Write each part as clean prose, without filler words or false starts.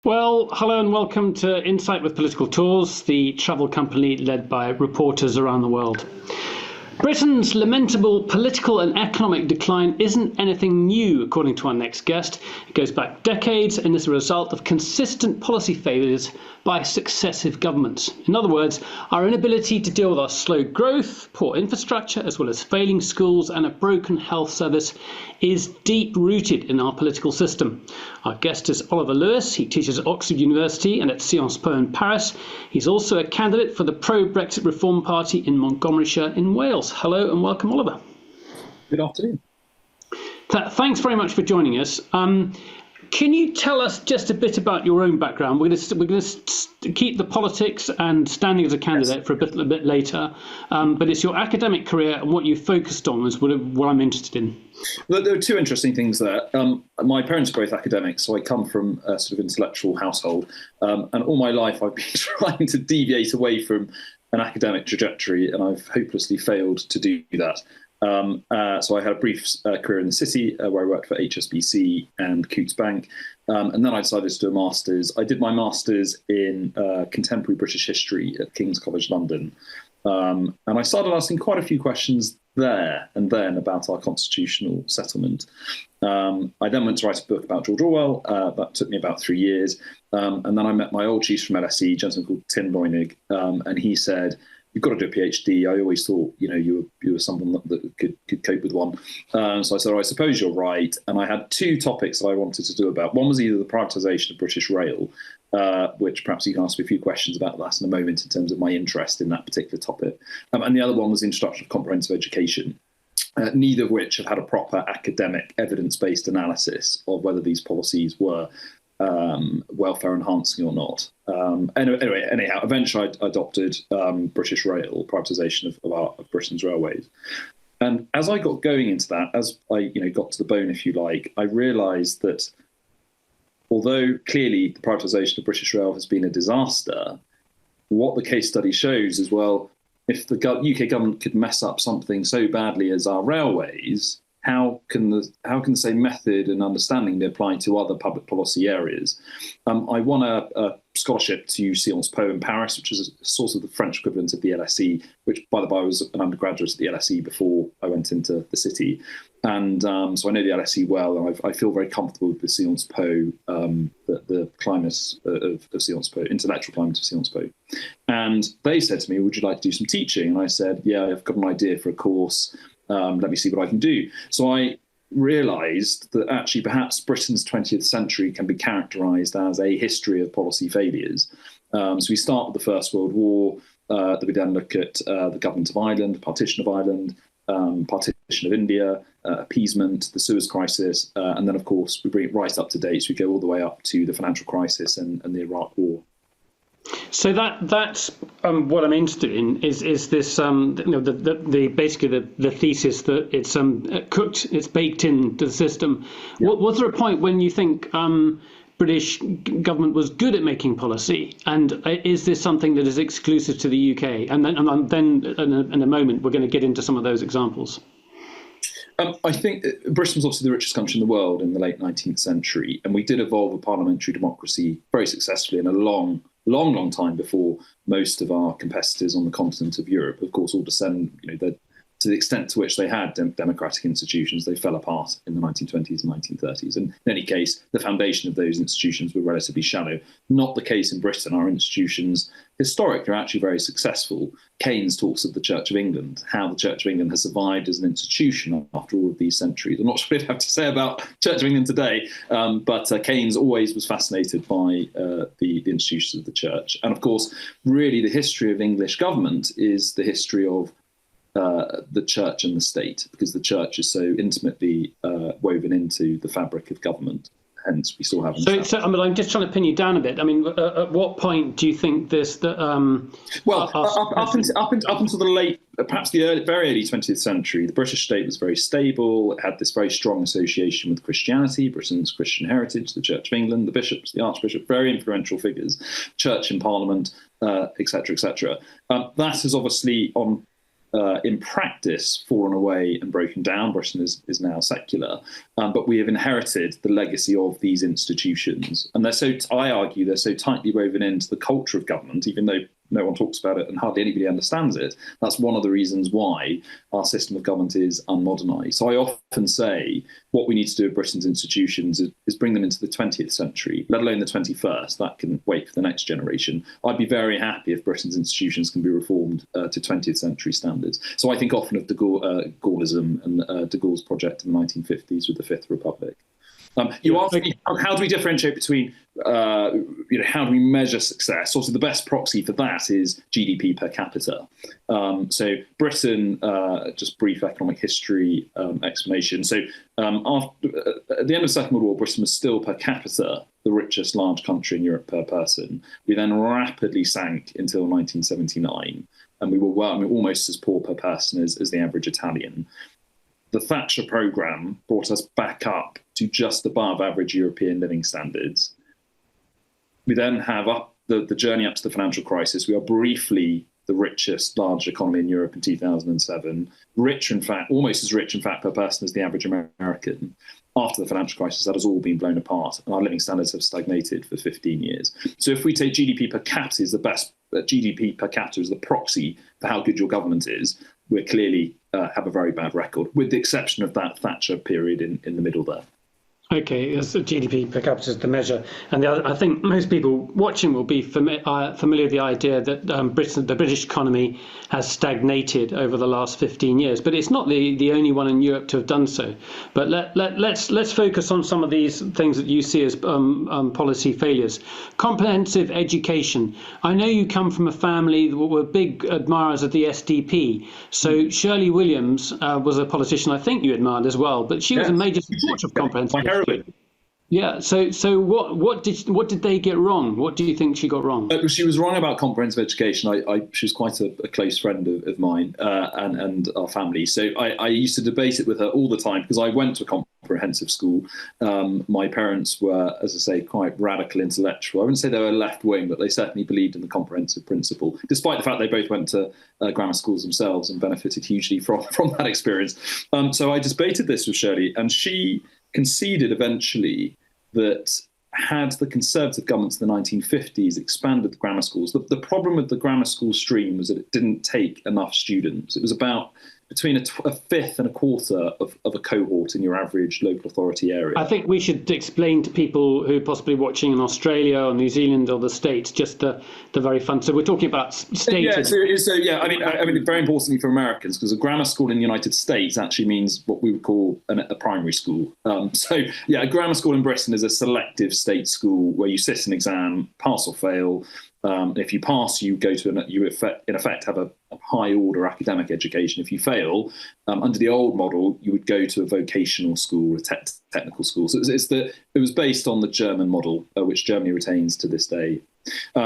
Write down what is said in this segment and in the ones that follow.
Well, hello and welcome to Insight with Political Tours, the travel company led by reporters around the world. Britain's lamentable political and economic decline isn't anything new, according to our next guest. It goes back decades and is a result of consistent policy failures by successive governments. In other words, our inability to deal with our slow growth, poor infrastructure, as well as failing schools and a broken health service is deep-rooted in our political system. Our guest is Oliver Lewis. He teaches at Oxford University and at Sciences Po in Paris. He's also a candidate for the pro-Brexit Reform Party in Montgomeryshire in Wales. Hello and welcome, Oliver. Good afternoon. Thanks very much for joining us. Can you tell us just a bit about your own background? We're going to keep the politics and standing as a candidate for a bit later, but it's your academic career and what you focused on is what I'm interested in. Well, there are two interesting things there. My parents are both academics, so I come from a sort of intellectual household, and all my life I've been trying to deviate away from an academic trajectory, and I've hopelessly failed to do that. So I had a brief career in the city where I worked for HSBC and Coutts Bank, and then I decided to do a master's. I did my master's in contemporary British history at King's College London, and I started asking quite a few questions there and then about our constitutional settlement. I then went to write a book about George Orwell. That took me about 3 years, and then I met my old chief from LSE, a gentleman called Tim Boynig, and he said, "You've got to do a PhD. I always thought, you were someone that could cope with one." So I said, I suppose you're right. And I had two topics that I wanted to do about. One was either the privatisation of British Rail, which perhaps you can ask me a few questions about that in a moment in terms of my interest in that particular topic. And the other one was the introduction of comprehensive education. Neither of which have had a proper academic evidence-based analysis of whether these policies were welfare enhancing or not. Anyhow, eventually I adopted British Rail, privatisation of Britain's railways. And as I got going into that, as I got to the bone, if you like, I realised that although clearly the privatisation of British Rail has been a disaster, what the case study shows is, well, if the UK government could mess up something so badly as our railways, how can the same method and understanding be applied to other public policy areas? I won a scholarship to Sciences Po in Paris, which is a sort of the French equivalent of the LSE, which, by the by, I was an undergraduate at the LSE before I went into the city. And so I know the LSE well, and I feel very comfortable with the Sciences Po, the climate of Sciences Po, intellectual climate of Sciences Po. And they said to me, "Would you like to do some teaching?" And I said, "Yeah, I've got an idea for a course. Let me see what I can do." So I realised that actually perhaps Britain's 20th century can be characterised as a history of policy failures. So we start with the First World War, that we then look at the government of Ireland, partition of Ireland, partition of India, appeasement, the Suez Crisis, and then, of course, we bring it right up to date. So we go all the way up to the financial crisis and the Iraq War. So that's what I'm interested in is this basically the thesis that it's cooked, it's baked into the system. Yeah. Was there a point when you think British government was good at making policy, and is this something that is exclusive to the UK? And then in a moment we're going to get into some of those examples. I think Britain was obviously the richest country in the world in the late 19th century, and we did evolve a parliamentary democracy very successfully in a long time before most of our competitors on the continent of Europe. Of course, all descend, to the extent to which they had democratic institutions, they fell apart in the 1920s and 1930s. And in any case, the foundation of those institutions were relatively shallow. Not the case in Britain. Our institutions historically are actually very successful. Keynes talks of the Church of England, how the Church of England has survived as an institution after all of these centuries. I'm not sure what I have to say about Church of England today, but Keynes always was fascinated by the institutions of the Church. And of course, really the history of English government is the history of the church and the state, because the church is so intimately woven into the fabric of government. Hence, we still have. So I'm just trying to pin you down a bit. I mean, at what point do you think this? Up until the late, perhaps the very early 20th century, the British state was very stable. It had this very strong association with Christianity, Britain's Christian heritage, the Church of England, the bishops, the Archbishop, very influential figures, church in Parliament, etc., etc. That is obviously on in practice, fallen away and broken down. Britain is now secular, but we have inherited the legacy of these institutions. And I argue, they're so tightly woven into the culture of government, even though no one talks about it and hardly anybody understands it. That's one of the reasons why our system of government is unmodernised. So I often say what we need to do with Britain's institutions is bring them into the 20th century, let alone the 21st. That can wait for the next generation. I'd be very happy if Britain's institutions can be reformed to 20th century standards. So I think often of Gaullism and de Gaulle's project in the 1950s with the Fifth Republic. You asked me, how do we differentiate between, how do we measure success? Also, the best proxy for that is GDP per capita. So Britain, just brief economic history explanation. So at the end of the Second World War, Britain was still per capita the richest large country in Europe per person. We then rapidly sank until 1979, and we were almost as poor per person as the average Italian. The Thatcher programme brought us back up to just above average European living standards. We then have the journey up to the financial crisis. We are briefly the richest large economy in Europe in 2007, almost as rich, in fact, per person as the average American. After the financial crisis, that has all been blown apart, and our living standards have stagnated for 15 years. So if we take GDP per capita as the best, GDP per capita is the proxy for how good your government is, we clearly have a very bad record, with the exception of that Thatcher period in the middle there. Okay, so GDP per capita is the measure. And I think most people watching will be familiar with the idea that the British economy has stagnated over the last 15 years. But it's not the only one in Europe to have done so. But let's focus on some of these things that you see as policy failures. Comprehensive education. I know you come from a family that were big admirers of the SDP. So Shirley Williams was a politician I think you admired as well. But she was a major supporter of comprehensive education. Yeah. So what did they get wrong? What do you think she got wrong? She was wrong about comprehensive education. She was quite a close friend of mine and our family. So I used to debate it with her all the time because I went to a comprehensive school. My parents were, as I say, quite radical intellectual. I wouldn't say they were left wing, but they certainly believed in the comprehensive principle, despite the fact they both went to grammar schools themselves and benefited hugely from that experience. So I debated this with Shirley, and she conceded eventually that had the Conservative governments in the 1950s expanded the grammar schools, the problem with the grammar school stream was that it didn't take enough students. It was about between a fifth and a quarter of a cohort in your average local authority area. I think we should explain to people who are possibly watching in Australia or New Zealand or the States just the very fun. So we're talking about state. Yeah, I mean, very importantly for Americans, because a grammar school in the United States actually means what we would call a primary school. A grammar school in Britain is a selective state school where you sit an exam, pass or fail. If you pass, you go to in effect have a high order academic education. If you fail, under the old model, you would go to a vocational school, a technical school. So it was based on the German model, which Germany retains to this day.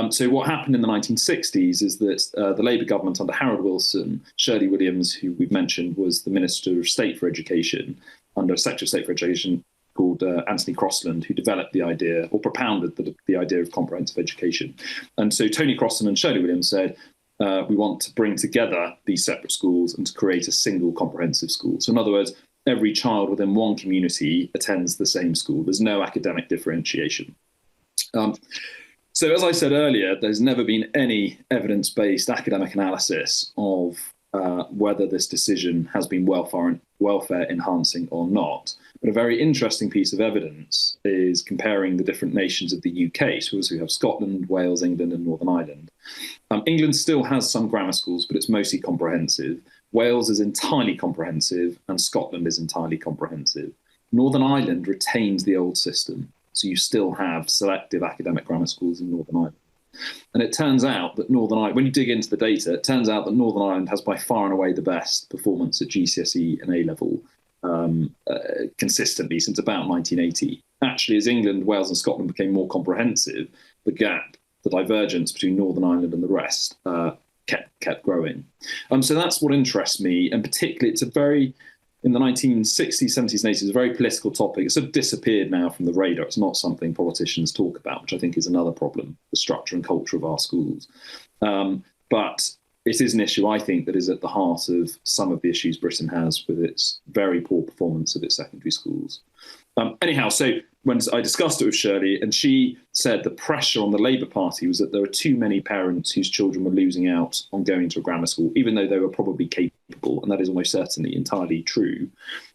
So what happened in the 1960s is that the Labour government under Harold Wilson, Shirley Williams, who we've mentioned, was the Minister of State for Education, under a Secretary of State for Education called Anthony Crossland, who developed the idea or propounded the idea of comprehensive education. And so Tony Crossland and Shirley Williams said, we want to bring together these separate schools and to create a single comprehensive school. So in other words, every child within one community attends the same school. There's no academic differentiation. So as I said earlier, there's never been any evidence-based academic analysis of whether this decision has been welfare enhancing or not. But a very interesting piece of evidence is comparing the different nations of the UK. So we have Scotland, Wales, England, and Northern Ireland. England still has some grammar schools, but it's mostly comprehensive. Wales is entirely comprehensive, and Scotland is entirely comprehensive. Northern Ireland retains the old system. So you still have selective academic grammar schools in Northern Ireland. And it turns out that Northern Ireland, when you dig into the data, it turns out that Northern Ireland has by far and away the best performance at GCSE and A-level consistently since about 1980. Actually, as England, Wales and Scotland became more comprehensive, the gap, the divergence between Northern Ireland and the rest kept growing. So that's what interests me. And particularly, in the 1960s, 70s and 80s, it's a very political topic. It's sort of disappeared now from the radar. It's not something politicians talk about, which I think is another problem, the structure and culture of our schools. But it is an issue, I think, that is at the heart of some of the issues Britain has with its very poor performance of its secondary schools. Anyhow, so when I discussed it with Shirley, and she said the pressure on the Labour Party was that there were too many parents whose children were losing out on going to a grammar school, even though they were probably capable, and that is almost certainly entirely true,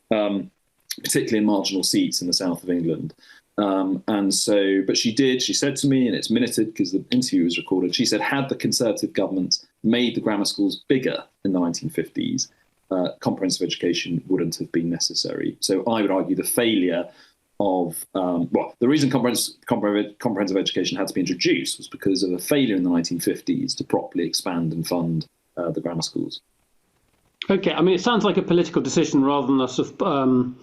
particularly in marginal seats in the south of England. But she said to me, and it's minuted because the interview was recorded, she said, had the Conservative government made the grammar schools bigger in the 1950s, comprehensive education wouldn't have been necessary. So I would argue the failure of, the reason comprehensive education had to be introduced was because of a failure in the 1950s to properly expand and fund the grammar schools. Okay, I mean, it sounds like a political decision rather than a sort of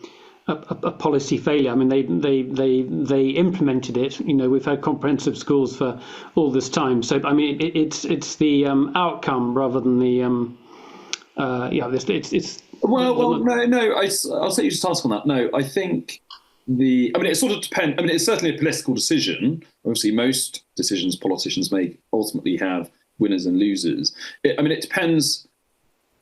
a policy failure. I mean, they implemented it. You know, we've had comprehensive schools for all this time. So I mean, it's the outcome rather than the it's. I'll say you just ask on that. No, I think it sort of depends. I mean, it's certainly a political decision. Obviously, most decisions politicians make ultimately have winners and losers. It depends.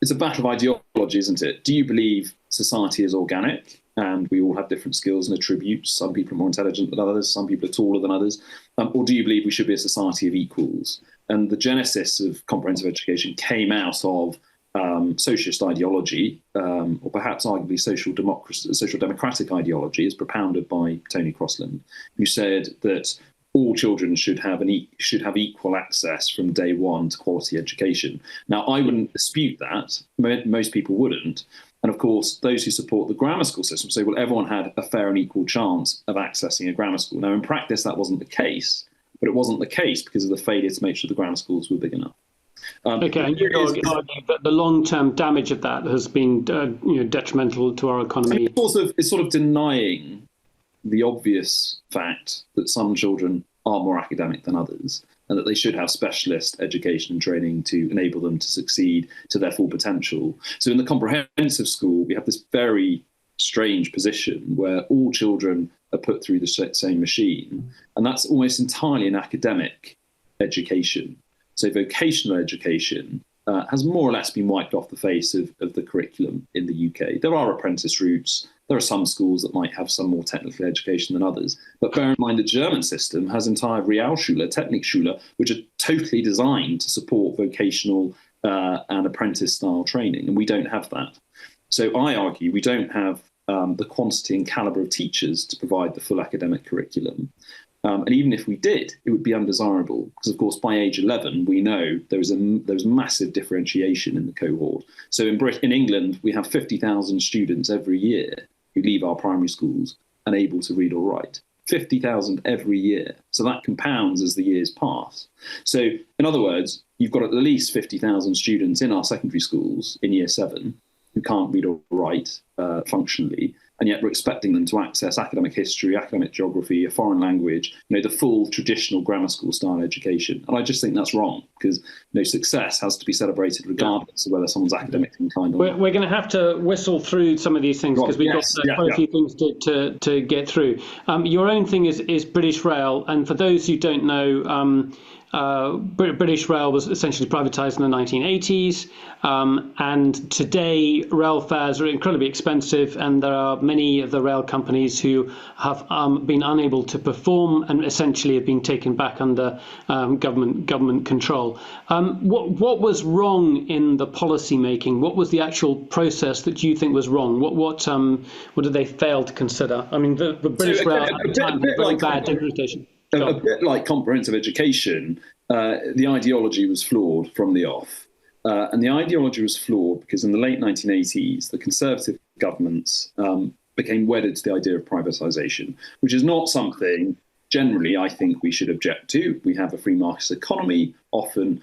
It's a battle of ideology, isn't it? Do you believe society is organic and we all have different skills and attributes? Some people are more intelligent than others, some people are taller than others. Or do you believe we should be a society of equals? And the genesis of comprehensive education came out of socialist ideology, or perhaps arguably social democratic ideology, as propounded by Tony Crosland, who said that all children should have equal access from day one to quality education. Now, I wouldn't dispute that. Most people wouldn't. And of course, those who support the grammar school system say, well, everyone had a fair and equal chance of accessing a grammar school. Now, in practice, that wasn't the case, but it wasn't the case because of the failure to make sure the grammar schools were big enough. Okay, and you argue that the long-term damage of that has been detrimental to our economy. It's sort of denying the obvious fact that some children are more academic than others, and that they should have specialist education and training to enable them to succeed to their full potential. So in the comprehensive school, we have this very strange position where all children are put through the same machine, and that's almost entirely an academic education. So vocational education has more or less been wiped off the face of the curriculum in the UK. There are apprentice routes. There are some schools that might have some more technical education than others. But bear in mind, the German system has entire Realschule, Technikschule, which are totally designed to support vocational and apprentice-style training, and we don't have that. So I argue we don't have the quantity and calibre of teachers to provide the full academic curriculum. And even if we did, it would be undesirable because, of course, by age 11, we know there's massive differentiation in the cohort. So in England, we have 50,000 students every year who leave our primary schools unable to read or write. 50,000 every year. So that compounds as the years pass. So in other words, you've got at least 50,000 students in our secondary schools in year 7 who can't read or write functionally. And yet we're expecting them to access academic history, academic geography, a foreign language, the full traditional grammar school style education. And I just think that's wrong because success has to be celebrated regardless of whether someone's academically inclined or not. We're going to have to whistle through some of these things because we've got quite a few things to get through. Your own thing is British Rail. And for those who don't know, British Rail was essentially privatised in the 1980s, and today rail fares are incredibly expensive, and there are many of the rail companies who have been unable to perform and essentially have been taken back under government control. What was wrong in the policy making? What was the actual process that you think was wrong? What did they fail to consider? I mean, the British Rail at the time had a very bad reputation. A bit like comprehensive education, the ideology was flawed from the off. And the ideology was flawed because in the late 1980s, the Conservative governments became wedded to the idea of privatisation, which is not something generally I think we should object to. We have a free market economy. Often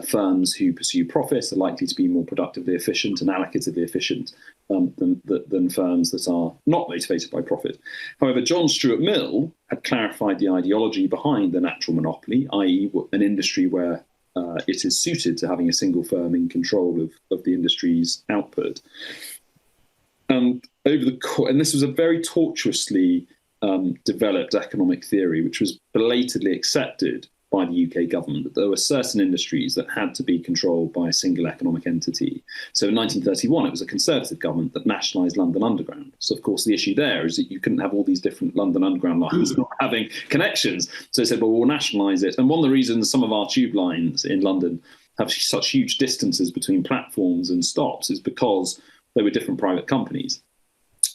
firms who pursue profits are likely to be more productively efficient and allocatively efficient than firms that are not motivated by profit. However, John Stuart Mill had clarified the ideology behind the natural monopoly, i.e. an industry where it is suited to having a single firm in control of the industry's output. And this was a very tortuously developed economic theory, which was belatedly accepted by the UK government, that there were certain industries that had to be controlled by a single economic entity. So in 1931, it was a Conservative government that nationalised London Underground. So, of course, the issue there is that you couldn't have all these different London Underground lines not having connections. So they said, well, we'll nationalise it. And one of the reasons some of our tube lines in London have such huge distances between platforms and stops is because they were different private companies.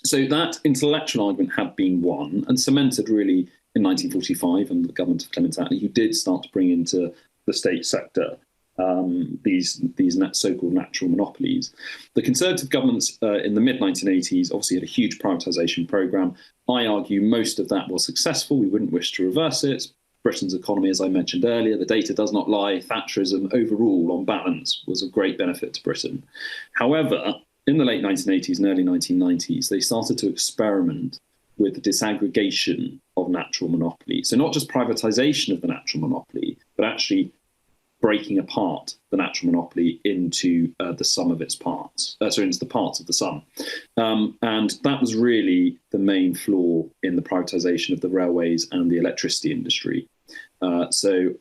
So that intellectual argument had been won and cemented really in 1945 under the government of Clement Attlee, who did start to bring into the state sector these so-called natural monopolies. The Conservative governments in the mid-1980s obviously had a huge privatisation programme. I argue most of that was successful. We wouldn't wish to reverse it. Britain's economy, as I mentioned earlier, the data does not lie. Thatcherism overall, on balance, was of great benefit to Britain. However, in the late 1980s and early 1990s, they started to experiment with the disaggregation of natural monopoly. So not just privatisation of the natural monopoly, but actually breaking apart the natural monopoly into the sum of its parts, into the parts of the sum. And that was really the main flaw in the privatisation of the railways and the electricity industry. So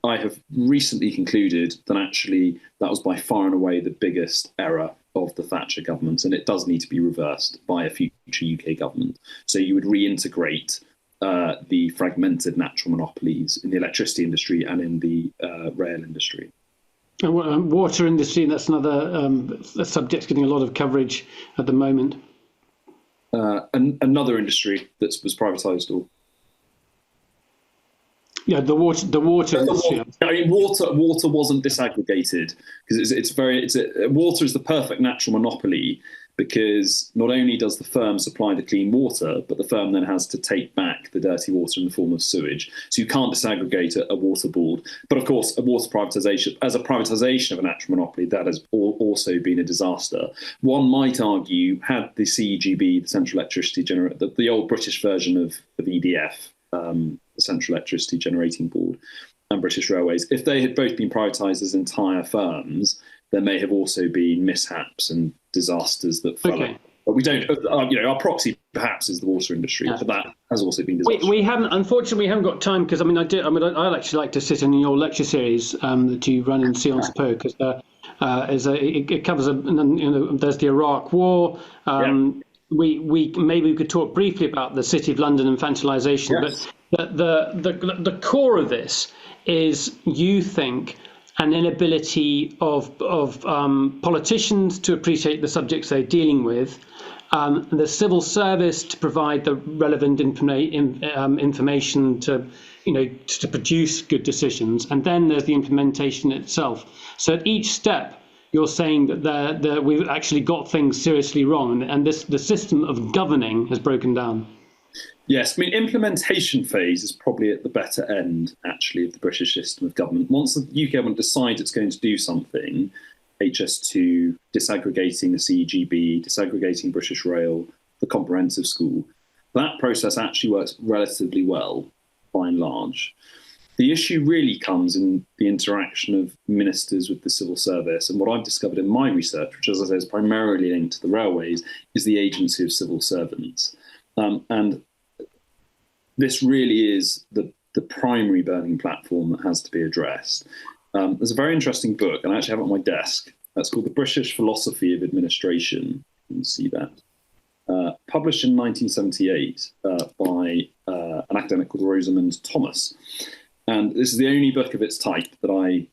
I have recently concluded that actually that was by far and away the biggest error of the Thatcher government, and it does need to be reversed by a future UK government. So you would reintegrate the fragmented natural monopolies in the electricity industry and in the rail industry. And water industry, that's another subject getting a lot of coverage at the moment. Another industry that was privatised or... Yeah, the water industry. I mean, water wasn't disaggregated because water is the perfect natural monopoly, because not only does the firm supply the clean water, but the firm then has to take back the dirty water in the form of sewage. So you can't disaggregate a water board. But of course, a water privatisation, as a privatisation of a natural monopoly, that has also been a disaster. One might argue, had the CEGB, the Central Electricity Generator, the old British version of EDF, the Central Electricity Generating Board, and British Railways, if they had both been privatised as entire firms, there may have also been mishaps and disasters that follow. Okay. But we don't, our proxy perhaps is the water industry, but that has also been disastrous. Unfortunately, we haven't got time, because I'd actually like to sit in your lecture series that you run in Sciences Po, because it covers there's the Iraq War. We could talk briefly about the City of London infantilization, yes. But the core of this is, you think, an inability of politicians to appreciate the subjects they're dealing with, the civil service to provide the relevant information to produce good decisions, and then there's the implementation itself. So at each step, you're saying that we've actually got things seriously wrong, and the system of governing has broken down. Yes, I mean, implementation phase is probably at the better end, actually, of the British system of government. Once the UK government decides it's going to do something, HS2, disaggregating the CEGB, disaggregating British Rail, the comprehensive school, that process actually works relatively well, by and large. The issue really comes in the interaction of ministers with the civil service. And what I've discovered in my research, which, as I say, is primarily linked to the railways, is the agency of civil servants. And this really is the primary burning platform that has to be addressed. There's a very interesting book, and I actually have it on my desk. That's called The British Philosophy of Administration. You can see that. Published in 1978 by an academic called Rosamund Thomas. And this is the only book of its type that I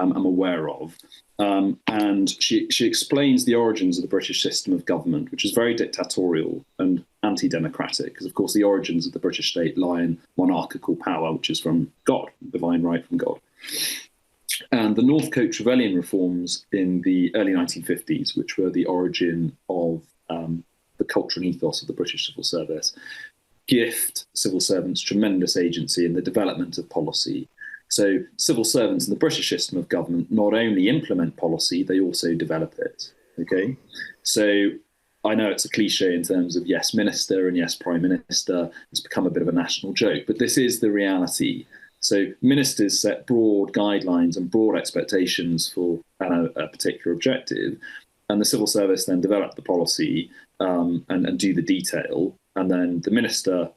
am aware of. And she explains the origins of the British system of government, which is very dictatorial and anti-democratic, because, of course, the origins of the British state lie in monarchical power, which is from God, divine right from God. And the Northcote Trevelyan reforms in the early 1950s, which were the origin of the culture and ethos of the British civil service, gift civil servants tremendous agency in the development of policy. So civil servants in the British system of government not only implement policy, they also develop it. Okay, so I know it's a cliche in terms of yes minister and yes prime minister. It's become a bit of a national joke, but this is the reality. So ministers set broad guidelines and broad expectations for a particular objective, and the civil service then develop the policy and do the detail. And then the minister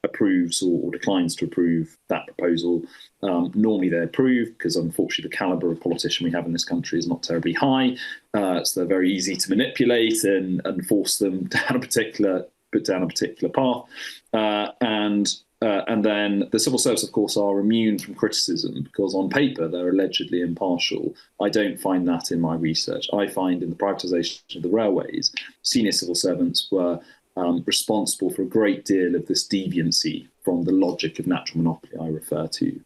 approves or declines to approve that proposal. Normally they approve because, unfortunately, the calibre of politician we have in this country is not terribly high. So they're very easy to manipulate and force them down a particular path. And then the civil service, of course, are immune from criticism because on paper they're allegedly impartial. I don't find that in my research. I find in the privatisation of the railways, senior civil servants were responsible for a great deal of this deviancy from the logic of natural monopoly I refer to.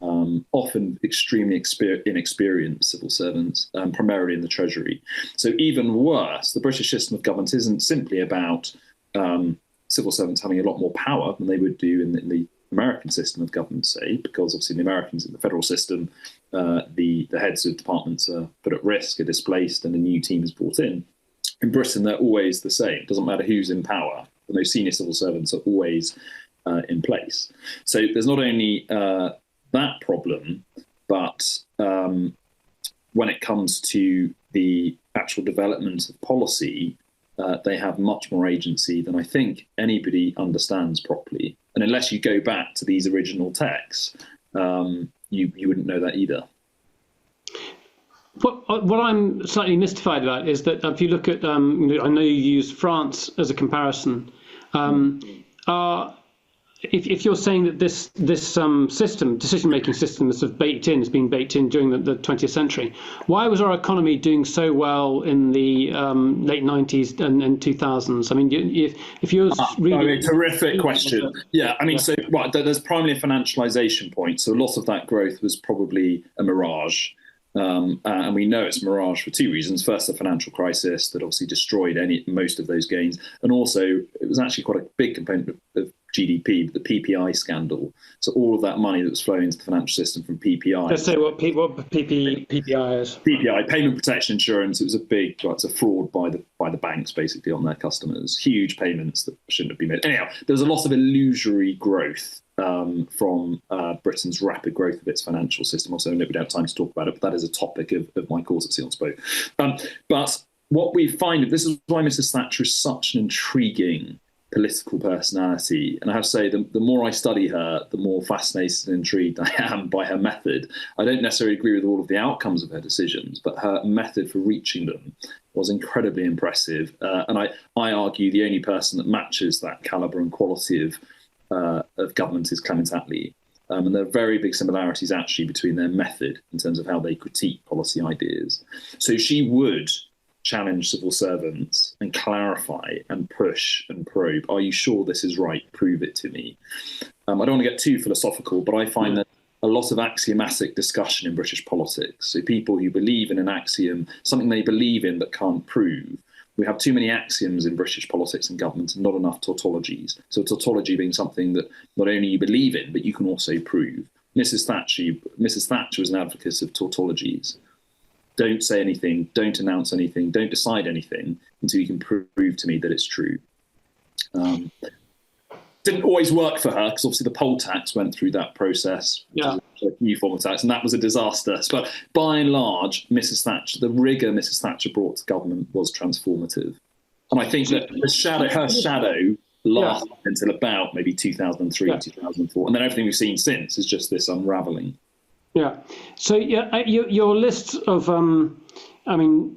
Often extremely inexperienced civil servants, primarily in the Treasury. So even worse, the British system of government isn't simply about civil servants having a lot more power than they would do in the American system of government, say, because obviously in the Americans, in the federal system, the heads of departments are put at risk, are displaced, and a new team is brought in. In Britain, they're always the same. It doesn't matter who's in power. The most senior civil servants are always in place. So there's not only that problem, but when it comes to the actual development of policy, they have much more agency than I think anybody understands properly. And unless you go back to these original texts, you wouldn't know that either. What I'm slightly mystified about is that if you look at, I know you use France as a comparison. If you're saying that this decision-making system is sort of has been baked in during the 20th century, why was our economy doing so well in the late 90s and 2000s? I mean, if you're really... terrific question. Yeah, I mean, so right, there's primarily a financialisation point. So a lot of that growth was probably a mirage. And we know it's a mirage for two reasons. First, the financial crisis that obviously destroyed most of those gains. And also, it was actually quite a big component of GDP, the PPI scandal. So all of that money that was flowing into the financial system from PPI. Let's say what PPI is. PPI, payment protection insurance. It was it's a fraud by the banks basically on their customers. Huge payments that shouldn't have been made. Anyhow, there was a lot of illusory growth from Britain's rapid growth of its financial system. Also, we don't have time to talk about it, but that is a topic of my course at Sion Spoke. But what we find, this is why Mrs. Thatcher is such an intriguing political personality. And I have to say, the more I study her, the more fascinated and intrigued I am by her method. I don't necessarily agree with all of the outcomes of her decisions, but her method for reaching them was incredibly impressive. And I argue the only person that matches that calibre and quality of government is Clement Attlee. And there are very big similarities actually between their method in terms of how they critique policy ideas. So she would challenge civil servants and clarify and push and probe. Are you sure this is right? Prove it to me. I don't want to get too philosophical, but I find that a lot of axiomatic discussion in British politics. So people who believe in an axiom, something they believe in but can't prove. We have too many axioms in British politics and government and not enough tautologies. So tautology being something that not only you believe in, but you can also prove. Mrs. Thatcher was an advocate of tautologies. Don't say anything, don't announce anything, don't decide anything until you can prove to me that it's true. Didn't always work for her because obviously the poll tax went through that process, a new form of tax, and that was a disaster. But by and large, Mrs. Thatcher, the rigour Mrs. Thatcher brought to government was transformative. And I think that her shadow lasted until about maybe 2003, 2004. And then everything we've seen since is just this unravelling. Yeah. So your list of, I mean,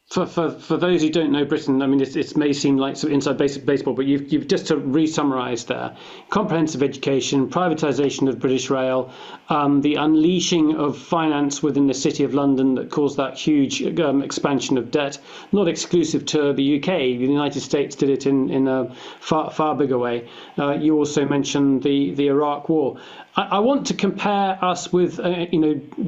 for those who don't know Britain, I mean, it may seem like sort of inside baseball, but you've just to re-summarise there: comprehensive education, privatisation of British Rail, the unleashing of finance within the City of London that caused that huge expansion of debt, not exclusive to the UK. The United States did it in a far bigger way. You also mentioned the Iraq War. I want to compare us with,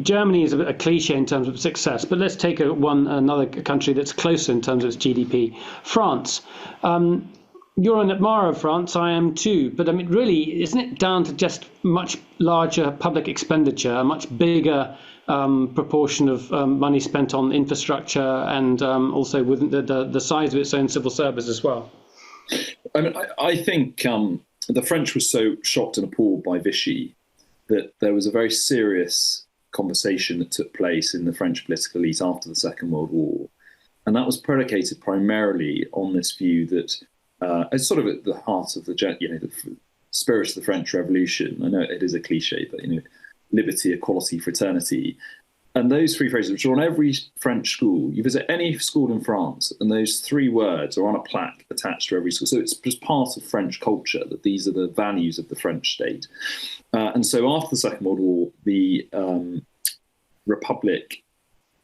Germany is a cliche in terms of success, but let's take another country that's closer in terms of its GDP, France. You're an admirer of France, I am too, but I mean, really, isn't it down to just much larger public expenditure, a much bigger proportion of money spent on infrastructure and also with the size of its own civil service as well? I mean, I think the French were so shocked and appalled by Vichy that there was a very serious conversation that took place in the French political elite after the Second World War. And that was predicated primarily on this view that it's sort of at the heart of the spirit of the French Revolution. I know it is a cliche, but liberty, equality, fraternity. And those three phrases, which are on every French school, you visit any school in France, and those three words are on a plaque attached to every school. So it's just part of French culture that these are the values of the French state. And so after the Second World War, the Republic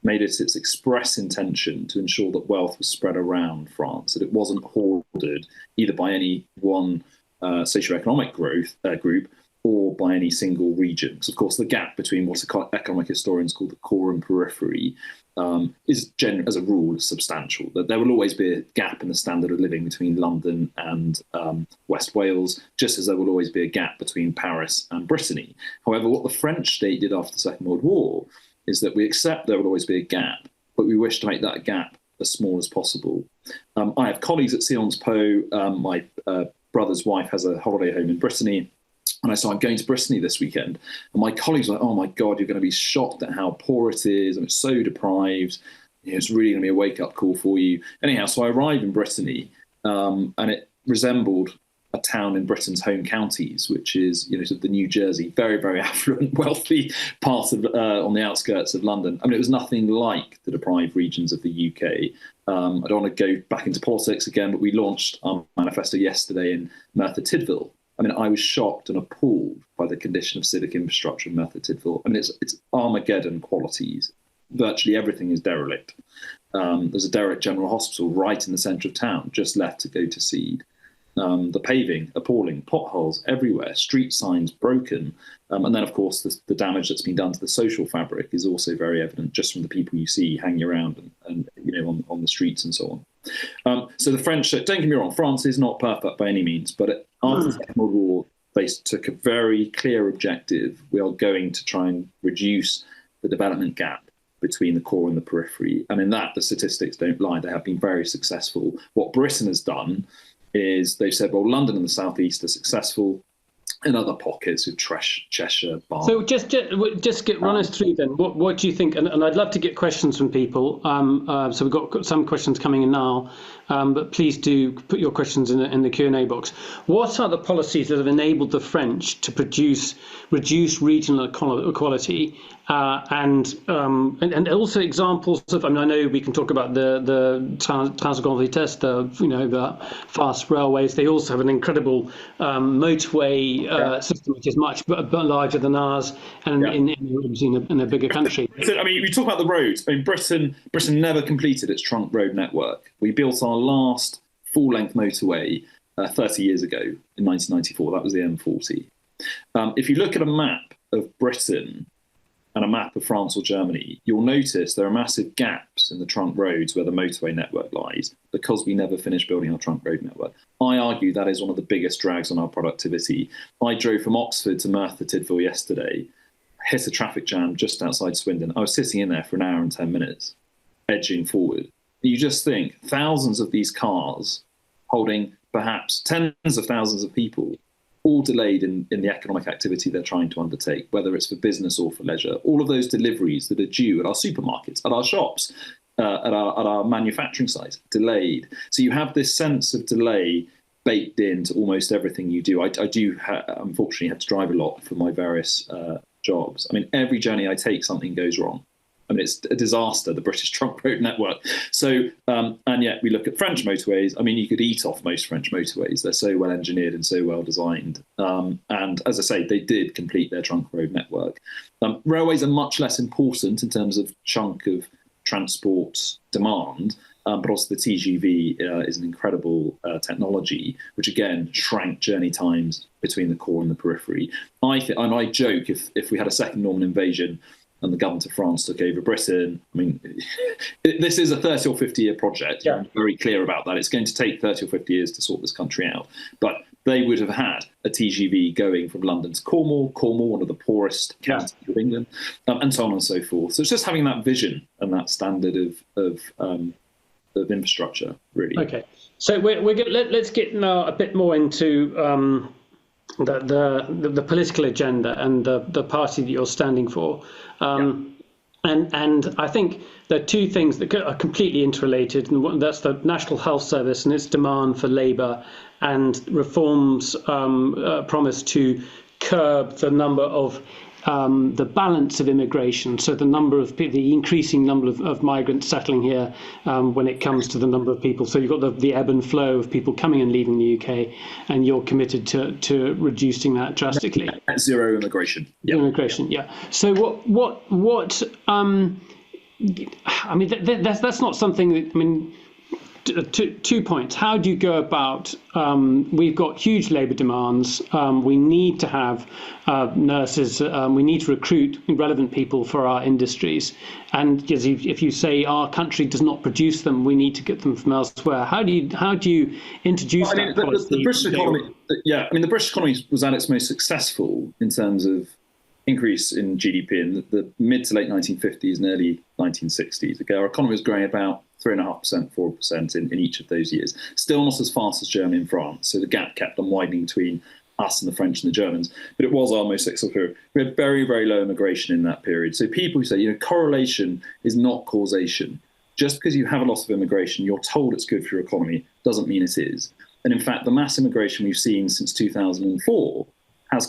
made it its express intention to ensure that wealth was spread around France, that it wasn't hoarded either by any one socioeconomic group or by any single region. Because, of course, the gap between what economic historians call the core and periphery is, as a rule, substantial. That there will always be a gap in the standard of living between London and West Wales, just as there will always be a gap between Paris and Brittany. However, what the French state did after the Second World War is that we accept there will always be a gap, but we wish to make that gap as small as possible. I have colleagues at Sciences Po. My brother's wife has a holiday home in Brittany. And I said, I'm going to Brittany this weekend. And my colleagues were like, oh, my God, you're going to be shocked at how poor it is. And it's so deprived. It's really going to be a wake-up call for you. Anyhow, so I arrived in Brittany, and it resembled a town in Britain's home counties, which is, sort of the New Jersey, very, very affluent, wealthy part of on the outskirts of London. I mean, it was nothing like the deprived regions of the UK. I don't want to go back into politics again, but we launched our manifesto yesterday in Merthyr Tydfil. I mean, I was shocked and appalled by the condition of civic infrastructure in Merthyr Tydfil. I mean, it's Armageddon qualities. Virtually everything is derelict. There's a derelict general hospital right in the centre of town, just left to go to seed. The paving, appalling, potholes everywhere, street signs broken. And then, of course, the damage that's been done to the social fabric is also very evident just from the people you see hanging around and on the streets and so on. So the French, don't get me wrong, France is not perfect by any means, but after the Second World War, they took a very clear objective. We are going to try and reduce the development gap between the core and the periphery. And in that, the statistics don't lie. They have been very successful. What Britain has done is they've said, well, London and the southeast are successvel. In other pockets of Cheshire, Bath. So just run us through then. What do you think? And I'd love to get questions from people. So we've got some questions coming in now, but please do put your questions in the Q&A box. What are the policies that have enabled the French to reduce regional equality and also examples of? I mean, I know we can talk about the Transgrande Vitesse, the fast railways. They also have an incredible motorway system, which is much larger than ours, and in a bigger country. So, I mean, we talk about the roads. I mean, Britain never completed its trunk road network. We built our last full-length motorway 30 years ago in 1994. That was the M40. If you look at a map of Britain and a map of France or Germany, you'll notice there are massive gaps in the trunk roads where the motorway network lies because we never finished building our trunk road network. I argue that is one of the biggest drags on our productivity. I drove from Oxford to Merthyr Tydfil yesterday, hit a traffic jam just outside Swindon. I was sitting in there for an hour and 10 minutes, edging forward. You just think thousands of these cars holding perhaps tens of thousands of people, all delayed in the economic activity they're trying to undertake, whether it's for business or for leisure. All of those deliveries that are due at our supermarkets, at our shops, at our manufacturing sites, delayed. So you have this sense of delay baked into almost everything you do. I do, unfortunately, have to drive a lot for my various jobs. I mean, every journey I take, something goes wrong. I mean, it's a disaster, the British trunk road network. So, and yet we look at French motorways. I mean, you could eat off most French motorways. They're so well engineered and so well designed. And as I say, they did complete their trunk road network. Railways are much less important in terms of chunk of transport demand, but also the TGV is an incredible technology, which again shrank journey times between the core and the periphery. I joke if we had a second Norman invasion and the government of France took over Britain. I mean, this is a 30 or 50 year project. Yeah. I'm very clear about that. It's going to take 30 or 50 years to sort this country out. But they would have had a TGV going from London to Cornwall, one of the poorest counties of England, and so on and so forth. So it's just having that vision and that standard of infrastructure, really. Okay, so let's get now a bit more into the political agenda and the party that you're standing for. And I think there are two things that are completely interrelated, and that's the National Health Service and its demand for labour, and reforms promise to curb the number of the balance of immigration, so the increasing number of migrants settling here when it comes to the number of people. So you've got the ebb and flow of people coming and leaving the UK, and you're committed to reducing that drastically. Zero immigration. Yep. Immigration, yeah. So what? I mean, that's not something that, I mean. 2 points. How do you go about? We've got huge labour demands. We need to have nurses. We need to recruit relevant people for our industries. And if you say our country does not produce them, we need to get them from elsewhere. How do you introduce that policy? The British economy. Yeah, I mean, the British economy was at its most successful in terms of increase in GDP in the mid to late 1950s and early 1960s. Okay, our economy was growing about 3.5%, 4% in each of those years. Still not as fast as Germany and France. So the gap kept on widening between us and the French and the Germans. But it was our most successful period. We had very, very low immigration in that period. So people who say, correlation is not causation. Just because you have a lot of immigration, you're told it's good for your economy, doesn't mean it is. And in fact, the mass immigration we've seen since 2004 has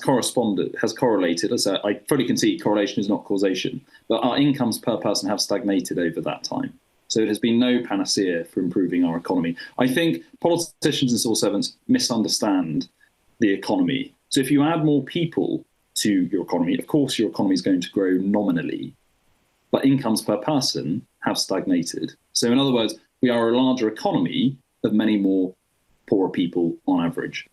correlated. As I fully concede correlation is not causation, but our incomes per person have stagnated over that time. So it has been no panacea for improving our economy. I think politicians and civil servants misunderstand the economy. So if you add more people to your economy, of course your economy is going to grow nominally, but incomes per person have stagnated. So in other words, we are a larger economy of many more poorer people on average.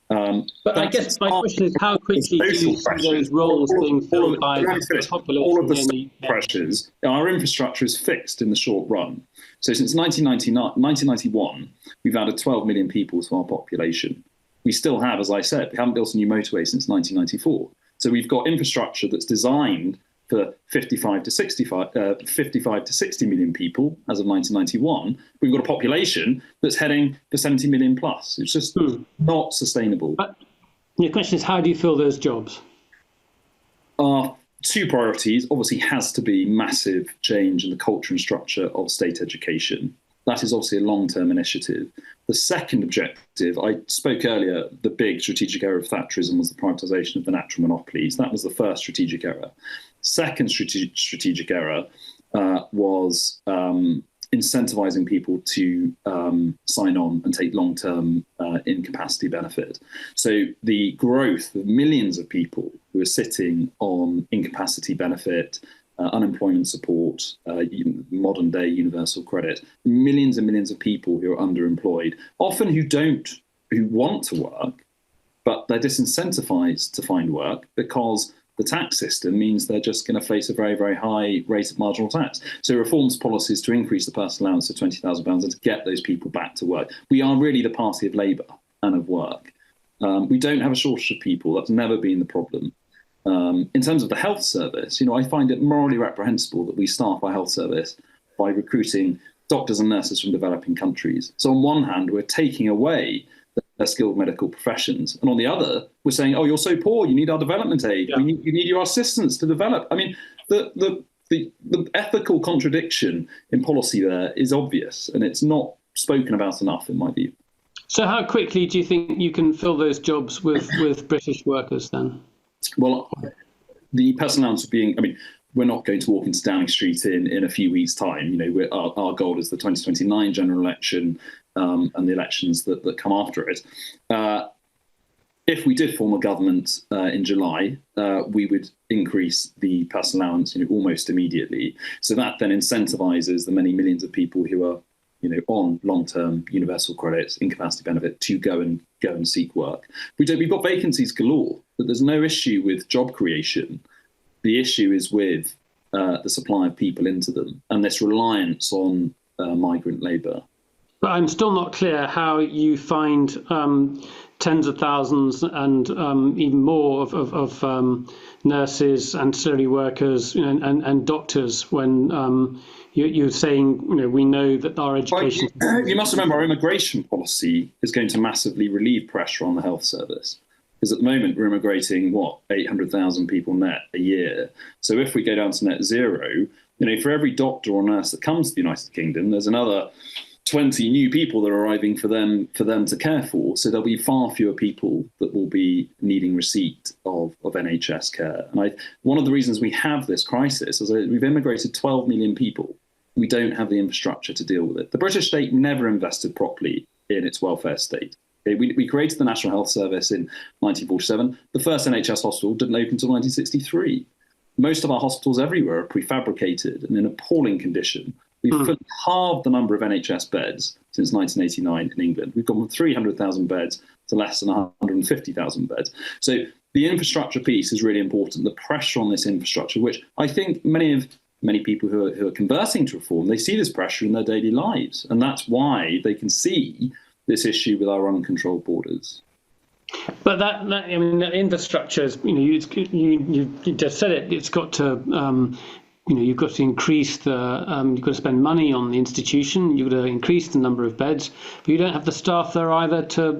But I guess my question is, how quickly do you see those roles being filled by the population? All of the pressures, our infrastructure is fixed in the short run. So since 1991, we've added 12 million people to our population. We still have, as I said, we haven't built a new motorway since 1994. So we've got infrastructure that's designed for 55 to 60 million people as of 1991. We've got a population that's heading for 70 million plus. It's just not sustainable. But the question is, how do you fill those jobs? Our two priorities obviously has to be massive change in the culture and structure of state education. That is obviously a long-term initiative. The second objective, I spoke earlier, the big strategic error of Thatcherism was the privatisation of the natural monopolies. That was the first strategic error. Second strategic error was incentivising people to sign on and take long-term incapacity benefit. So the growth of millions of people who are sitting on incapacity benefit, unemployment support, modern day universal credit, millions and millions of people who are underemployed, often who want to work, but they're disincentivized to find work because the tax system means they're just going to face a very, very high rate of marginal tax. So reforms policies to increase the personal allowance to £20,000 and to get those people back to work. We are really the party of labour and of work. We don't have a shortage of people. That's never been the problem. In terms of the health service, I find it morally reprehensible that we staff our health service by recruiting doctors and nurses from developing countries. So on one hand, we're taking away their skilled medical professions, and on the other, we're saying, "Oh, you're so poor, you need our development aid. Yeah. You need your assistance to develop." I mean, the ethical contradiction in policy there is obvious, and it's not spoken about enough, in my view. So, how quickly do you think you can fill those jobs with British workers then? Well, the personal allowance being, we're not going to walk into Downing Street in a few weeks' time. Our goal is the 2029 general election and the elections that come after it. If we did form a government in July, we would increase the personal allowance almost immediately. So that then incentivises the many millions of people who are on long-term universal credits, incapacity benefit, to go and seek work. We've got vacancies galore, but there's no issue with job creation. The issue is with the supply of people into them and this reliance on migrant labour. But I'm still not clear how you find tens of thousands and even more of nurses, ancillary workers, and doctors when you're saying, we know that our education... You must remember, our immigration policy is going to massively relieve pressure on the health service. Because at the moment, we're immigrating, 800,000 people net a year. So if we go down to net zero, For every doctor or nurse that comes to the United Kingdom, there's another 20 new people that are arriving for them to care for. So there'll be far fewer people that will be needing receipt of NHS care. And one of the reasons we have this crisis is that we've immigrated 12 million people. We don't have the infrastructure to deal with it. The British state never invested properly in its welfare state. We created the National Health Service in 1947. The first NHS hospital didn't open until 1963. Most of our hospitals everywhere are prefabricated and in appalling condition. We've fully halved the number of NHS beds since 1989 in England. We've gone from 300,000 beds to less than 150,000 beds. So the infrastructure piece is really important. The pressure on this infrastructure, which I think many people who are converting to reform, they see this pressure in their daily lives. And that's why they can see this issue with our uncontrolled borders. But that infrastructure is, you just said it. It's got to, you've got to increase the, you've got to spend money on the institution. You've got to increase the number of beds, but you don't have the staff there either to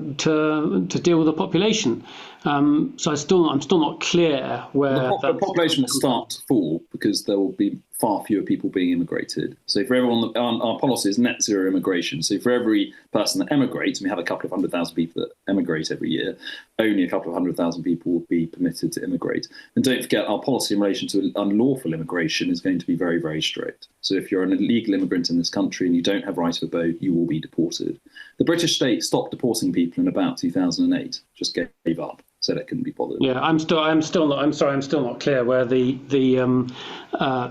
deal with the population. So I'm still not clear where the population will start to fall because there will be far fewer people being immigrated. So for everyone, our policy is net zero immigration. So for every person that emigrates, and we have a couple of 100,000 people that emigrate every year, only a couple of 100,000 people will be permitted to immigrate. And don't forget, our policy in relation to unlawful immigration is going to be very, very strict. So if you're an illegal immigrant in this country and you don't have right of abode, you will be deported. The British state stopped deporting people in about 2008, just gave up. Said it couldn't be bothered. Yeah, I'm still not clear where the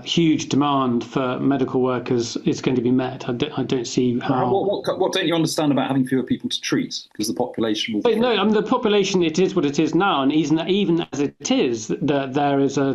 huge demand for medical workers is going to be met. I don't see how. What don't you understand about having fewer people to treat? Because the population will. The population, it is what it is now, and even as it is, there is a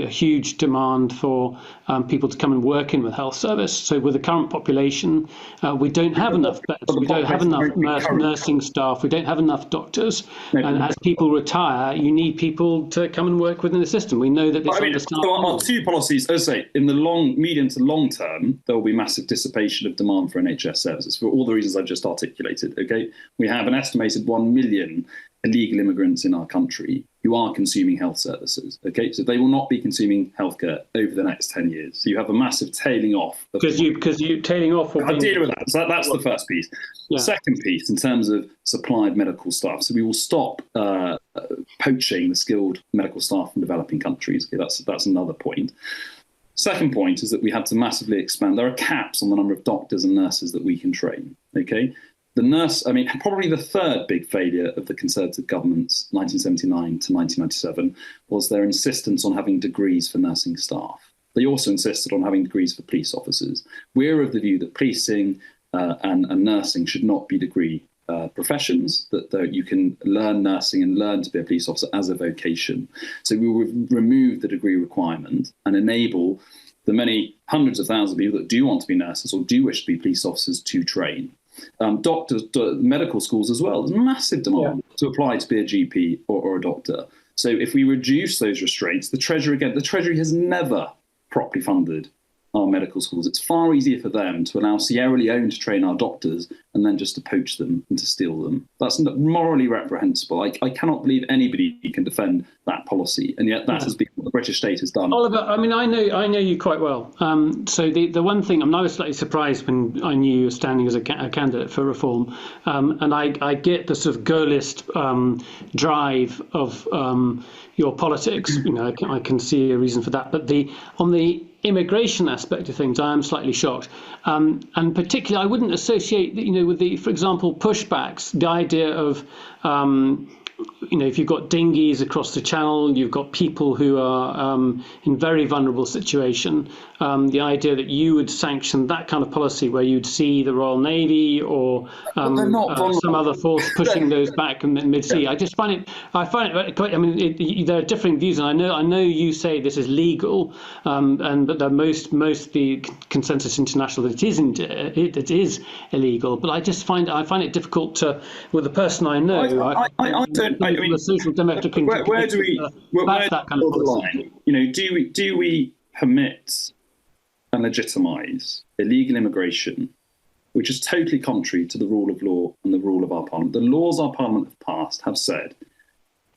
huge demand for people to come and work in the health service. So with the current population, we don't have enough beds. We don't have enough nursing staff. We don't have enough doctors, and as people retire, you need people to come and work within the system. We know that this so our two policies, as I say, in the medium to long term, there will be massive dissipation of demand for NHS services for all the reasons I've just articulated. Okay, we have an estimated 1 million illegal immigrants in our country who are consuming health services. Okay, so they will not be consuming healthcare over the next 10 years. So you have a massive tailing off. Because you tailing off. I'll deal with that. So that's the first piece. Yeah. The second piece, in terms of supply of medical staff, so we will stop poaching the skilled medical staff from developing countries. Okay, that's another point. Second point is that we had to massively expand. There are caps on the number of doctors and nurses that we can train. Okay. Probably the third big failure of the Conservative government's 1979 to 1997 was their insistence on having degrees for nursing staff. They also insisted on having degrees for police officers. We're of the view that policing and nursing should not be degree professions, that you can learn nursing and learn to be a police officer as a vocation. So we will remove the degree requirement and enable the many hundreds of thousands of people that do want to be nurses or do wish to be police officers to train. Doctors, medical schools as well. There's massive demand to apply to be a GP or a doctor. So if we reduce those restraints, the Treasury has never properly funded our medical schools. It's far easier for them to allow Sierra Leone to train our doctors and then just to poach them and to steal them. That's morally reprehensible. I cannot believe anybody can defend that policy, and yet that has been what the British state has done. Oliver, I know you quite well. So the one thing, I was slightly surprised when I knew you were standing as a candidate for reform, and I get the sort of goalist drive of your politics. I can see a reason for that, but on the immigration aspect of things, I am slightly shocked, and particularly I wouldn't associate, with the, for example, pushbacks. The idea of, if you've got dinghies across the channel, you've got people who are in very vulnerable situation. The idea that you would sanction that kind of policy, where you'd see the Royal Navy or some other force pushing those back in mid-sea. I find it quite. There are differing views, and I know you say this is legal, but most the consensus international that it is illegal. But I find it difficult to, with the person I know. The social democratic. Where do we that kind of line? Do we permit and legitimise illegal immigration, which is totally contrary to the rule of law and the rule of our parliament? The laws our parliament have passed have said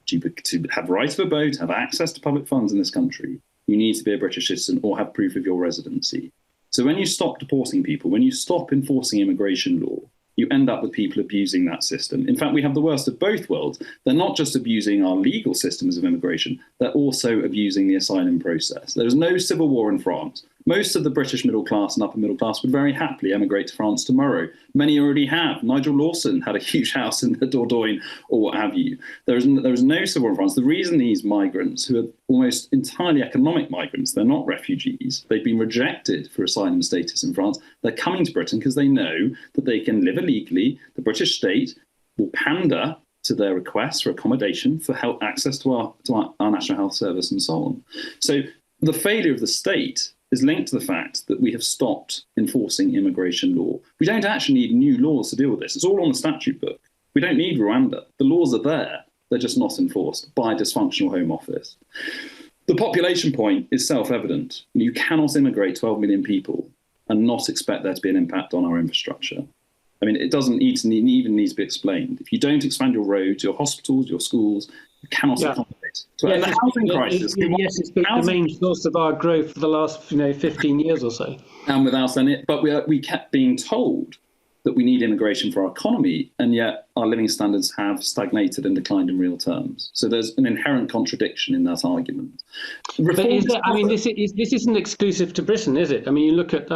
to have right of abode, have access to public funds in this country, you need to be a British citizen or have proof of your residency. So when you stop deporting people, when you stop enforcing immigration law, you end up with people abusing that system. In fact, we have the worst of both worlds. They're not just abusing our legal systems of immigration, they're also abusing the asylum process. There's no civil war in France. Most of the British middle class and upper middle class would very happily emigrate to France tomorrow. Many already have. Nigel Lawson had a huge house in the Dordogne or what have you. There is no civil war in France. The reason these migrants, who are almost entirely economic migrants, they're not refugees, they've been rejected for asylum status in France, they're coming to Britain because they know that they can live illegally. The British state will pander to their requests for accommodation, for help, access to our National Health Service and so on. So the failure of the state is linked to the fact that we have stopped enforcing immigration law. We don't actually need new laws to deal with this. It's all on the statute book. We don't need Rwanda. The laws are there. They're just not enforced by a dysfunctional Home Office. The population point is self-evident. You cannot immigrate 12 million people and not expect there to be an impact on our infrastructure. I mean, it doesn't even need to be explained. If you don't expand your roads, your hospitals, your schools, you cannot accommodate. So the housing crisis. Yes, it's been the main source of our growth for the last 15 years or so. And without any, but we kept being told that we need immigration for our economy, and yet our living standards have stagnated and declined in real terms. So there's an inherent contradiction in that argument. This isn't exclusive to Britain, is it? I mean, you look at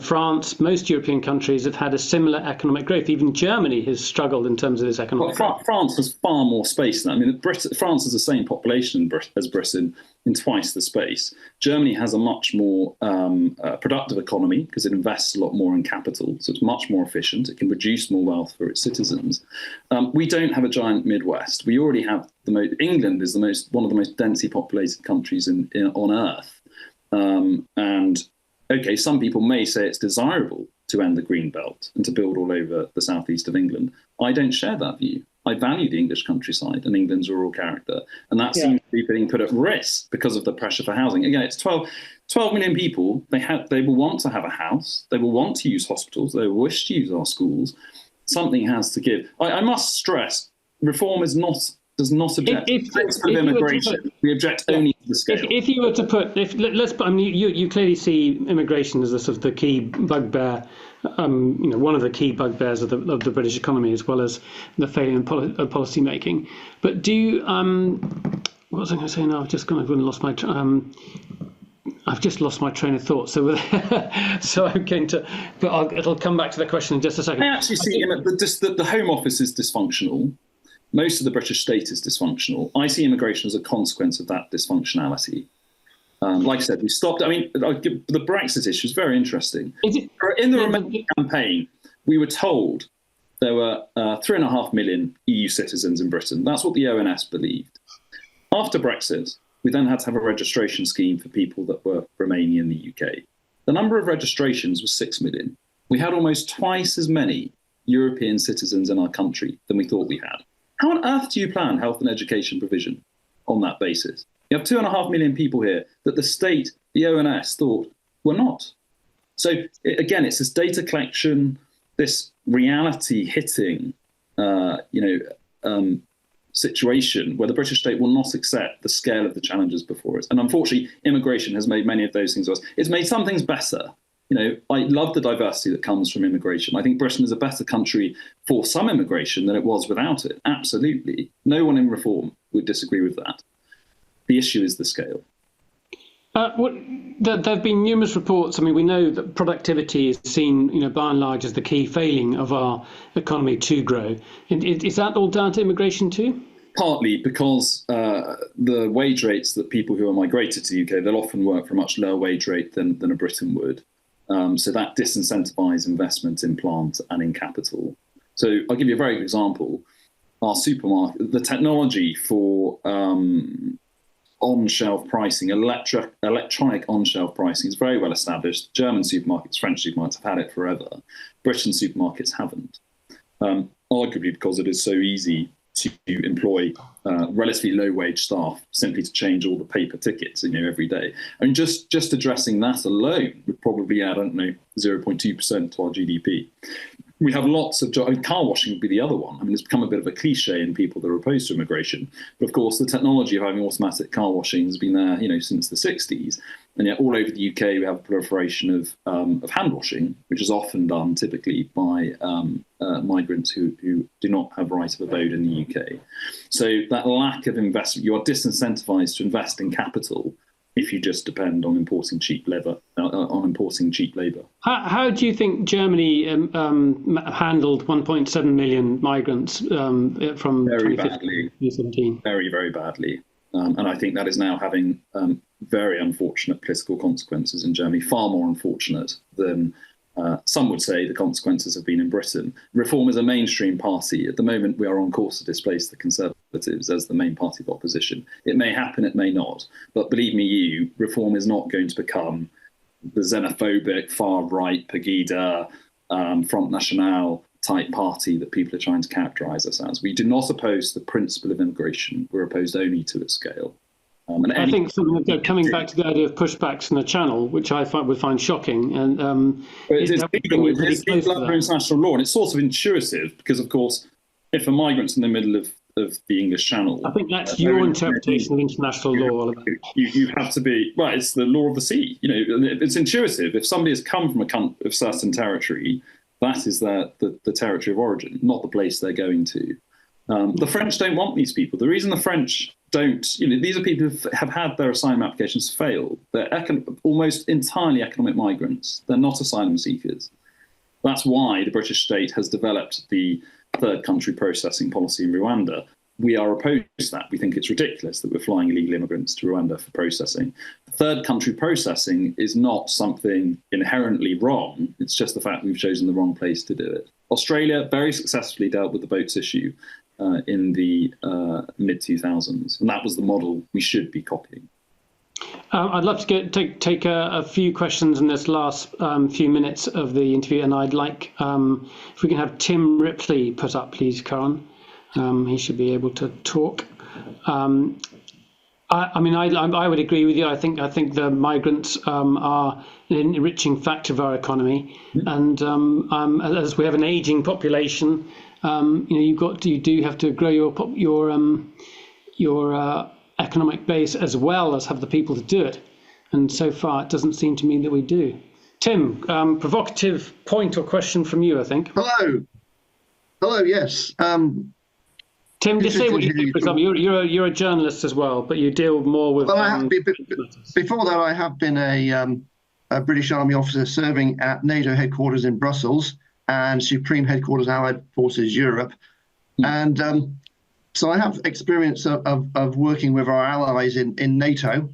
France. Most European countries have had a similar economic growth. Even Germany has struggled in terms of this economic growth. France has far more space than that. I mean, France has the same population as Britain in twice the space. Germany has a much more productive economy because it invests a lot more in capital, so it's much more efficient. It can produce more wealth for its citizens. We don't have a giant Midwest. We already have England is one of the most densely populated countries on Earth. And okay, some people may say it's desirable to end the green belt and to build all over the southeast of England. I don't share that view. I value the English countryside and England's rural character. And that seems to be being put at risk because of the pressure for housing. Again, it's 12 million people. They will want to have a house. They will want to use hospitals. They will wish to use our schools. Something has to give. I must stress, reform does not object to the principle of immigration. We object only to the scale. If you were to put, you clearly see immigration as the key bugbear. One of the key bugbears of the British economy, as well as the failure of policy making. But what was I going to say now? I've just lost my train of thought. So I'm going to, but it'll come back to the question in just a second. I actually see the Home Office is dysfunctional. Most of the British state is dysfunctional. I see immigration as a consequence of that dysfunctionality. Like I said, we stopped. I mean, the Brexit issue is very interesting. In the Remain campaign, we were told there were 3.5 million EU citizens in Britain. That's what the ONS believed. After Brexit, we then had to have a registration scheme for people that were remaining in the UK. The number of registrations was 6 million. We had almost twice as many European citizens in our country than we thought we had. How on earth do you plan health and education provision on that basis? You have 2.5 million people here that the state, the ONS, thought were not. So again, it's this data collection, this reality hitting, situation where the British state will not accept the scale of the challenges before it. And unfortunately, immigration has made many of those things worse. It's made some things better. I love the diversity that comes from immigration. I think Britain is a better country for some immigration than it was without it. Absolutely. No one in reform would disagree with that. The issue is the scale. There have been numerous reports. I mean, we know that productivity is seen, by and large, as the key failing of our economy to grow. Is that all down to immigration too? Partly because the wage rates that people who are migrated to the UK, they'll often work for a much lower wage rate than a Britain would. So that disincentivises investment in plant and in capital. So I'll give you a very good example. Our supermarket, the technology for on-shelf pricing, electronic on-shelf pricing is very well established. German supermarkets, French supermarkets have had it forever. British supermarkets haven't. Arguably because it is so easy to employ relatively low-wage staff simply to change all the paper tickets, every day. I mean, just addressing that alone would probably add, 0.2% to our GDP. We have lots of jobs. Car washing would be the other one. I mean, it's become a bit of a cliche in people that are opposed to immigration. But of course, the technology of having automatic car washing has been there, since the 60s. And yet, all over the UK, we have a proliferation of hand washing, which is often done typically by migrants who do not have right of abode in the UK. So that lack of investment, you are disincentivized to invest in capital if you just depend on importing cheap labour. How do you think Germany handled 1.7 million migrants from 2015-2017? Very, very badly. And I think that is now having very unfortunate political consequences in Germany, far more unfortunate than some would say the consequences have been in Britain. Reform is a mainstream party. At the moment, we are on course to displace the Conservatives as the main party of opposition. It may happen, it may not. But believe me, Reform is not going to become the xenophobic, far-right, Pegida, Front National type party that people are trying to characterise us as. We do not oppose the principle of immigration. We're opposed only to its scale. I think coming back to the idea of pushbacks in the Channel, which I would find shocking, and it's legal under international law, and it's sort of intuitive because, of course, if a migrant's in the middle of the English Channel, I think that's your interpretation of international law, Oliver. You have to be right. It's the law of the sea. It's intuitive. If somebody has come from a certain territory, that is the territory of origin, not the place they're going to. The French don't want these people. The reason the French don't, these are people who have had their asylum applications fail. They're almost entirely economic migrants. They're not asylum seekers. That's why the British state has developed the third country processing policy in Rwanda. We are opposed to that. We think it's ridiculous that we're flying illegal immigrants to Rwanda for processing. Third country processing is not something inherently wrong. It's just the fact we've chosen the wrong place to do it. Australia very successfully dealt with the boats issue in the mid-2000s. And that was the model we should be copying. I'd love to take a few questions in this last few minutes of the interview. And I'd like, if we can have Tim Ripley put up, please, Karen. He should be able to talk. I would agree with you. I think the migrants are an enriching factor of our economy. And as we have an aging population, you do have to grow your economic base as well as have the people to do it. And so far, it doesn't seem to me that we do. Tim, provocative point or question from you, I think. Hello. Yes. Tim, just say what you do. For example, you're a journalist as well, but you deal more with. Well, before that, I have been a British Army officer serving at NATO headquarters in Brussels and Supreme Headquarters Allied Forces Europe, and so I have experience of working with our allies in NATO,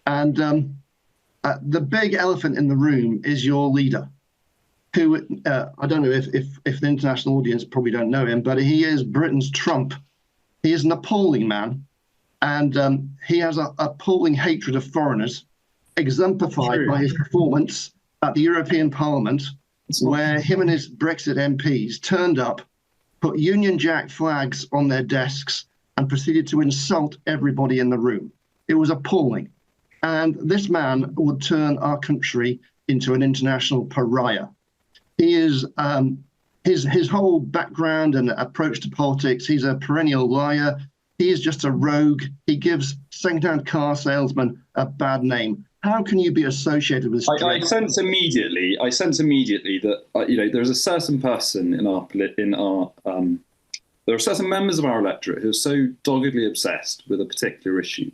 and the big elephant in the room is your leader, who I don't know if the international audience probably don't know him, but he is Britain's Trump. He is an appalling man, and he has an appalling hatred of foreigners, exemplified by his performance at the European Parliament, where him and his Brexit MPs turned up, put Union Jack flags on their desks, and proceeded to insult everybody in the room. It was appalling. And this man would turn our country into an international pariah. He is his whole background and approach to politics, he's a perennial liar. He is just a rogue. He gives second-hand car salesmen a bad name. How can you be associated with this? I sense immediately that there's a certain person there are certain members of our electorate who are so doggedly obsessed with a particular issue,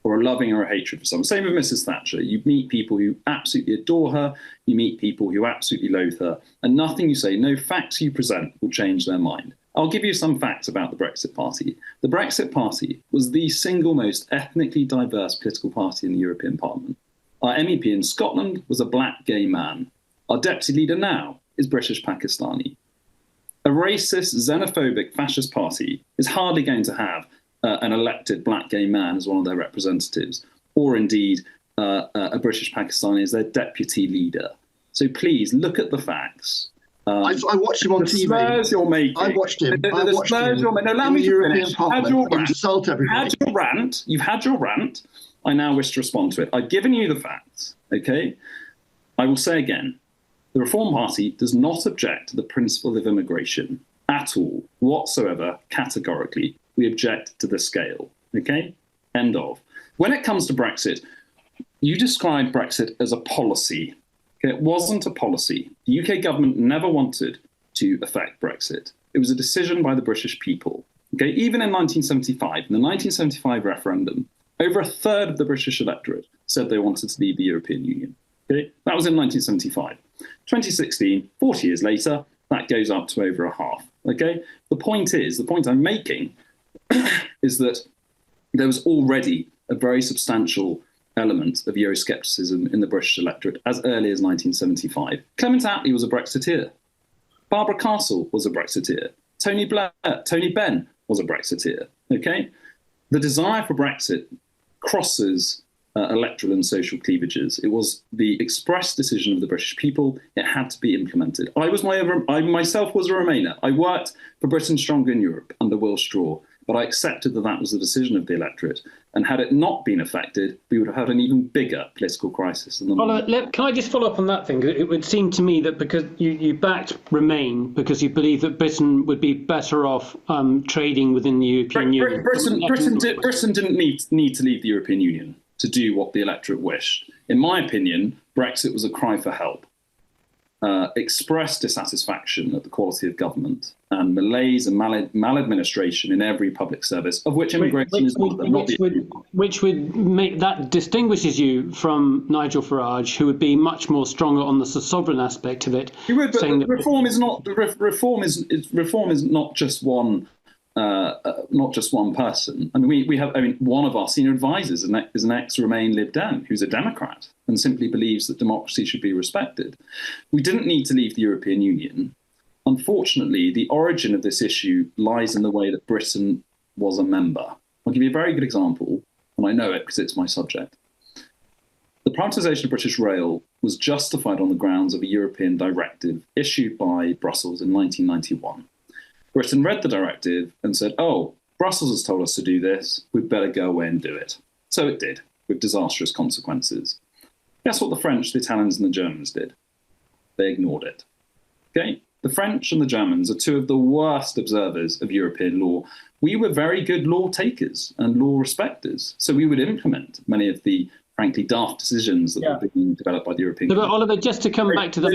or a loving or a hatred for someone. Same with Mrs. Thatcher. You meet people who absolutely adore her. You meet people who absolutely loathe her, and nothing you say, no facts you present will change their mind. I'll give you some facts about the Brexit Party. The Brexit Party was the single most ethnically diverse political party in the European Parliament. Our MEP in Scotland was a black gay man. Our deputy leader now is British Pakistani. A racist, xenophobic, fascist party is hardly going to have an elected black gay man as one of their representatives, or indeed a British Pakistani as their deputy leader. So please look at the facts. I watched him on TV. The slurs you're making. I watched him. No, allow me to finish. Insult everybody. You've had your rant. I now wish to respond to it. I've given you the facts, okay? I will say again, The Reform Party does not object to the principle of immigration at all, whatsoever, categorically. We object to the scale. Okay? End of. When it comes to Brexit, you described Brexit as a policy. Okay? It wasn't a policy. The UK government never wanted to affect Brexit. It was a decision by the British people. Okay? Even in 1975, in the 1975 referendum, over a third of the British electorate said they wanted to leave the European Union. Okay? That was in 1975. 2016, 40 years later, that goes up to over a half. Okay? The point I'm making is that there was already a very substantial element of Euroscepticism in the British electorate as early as 1975. Clement Attlee was a Brexiteer. Barbara Castle was a Brexiteer. Tony Benn was a Brexiteer. Okay? The desire for Brexit crosses electoral and social cleavages. It was the express decision of the British people. It had to be implemented. I myself was a Remainer. I worked for Britain Stronger in Europe under Will Straw, but I accepted that that was the decision of the electorate. And had it not been affected, we would have had an even bigger political crisis than the moment. Can I just follow up on that thing? It would seem to me that because you backed Remain because you believe that Britain would be better off trading within the European Union. Britain didn't need to leave the European Union to do what the electorate wished. In my opinion, Brexit was a cry for help. Expressed dissatisfaction at the quality of government and malaise and maladministration in every public service, of which immigration is not which would make that distinguishes you from Nigel Farage, who would be much more stronger on the sovereign aspect of it. He would, but reform is not just one. Not just one person. I mean, we have. I mean, one of our senior advisors is an ex-Remain Lib Dem who's a Democrat and simply believes that democracy should be respected. We didn't need to leave the European Union. Unfortunately, the origin of this issue lies in the way that Britain was a member. I'll give you a very good example, and I know it because it's my subject. The privatisation of British Rail was justified on the grounds of a European directive issued by Brussels in 1991. Britain read the directive and said, oh, Brussels has told us to do this, we'd better go away and do it. So it did, with disastrous consequences. Guess what the French, the Italians and the Germans did? They ignored it. Okay? The French and the Germans are two of the worst observers of European law. We were very good law takers and law respecters. So we would implement many of the frankly daft decisions that were being developed by the European Union. But Oliver, just to come back to that,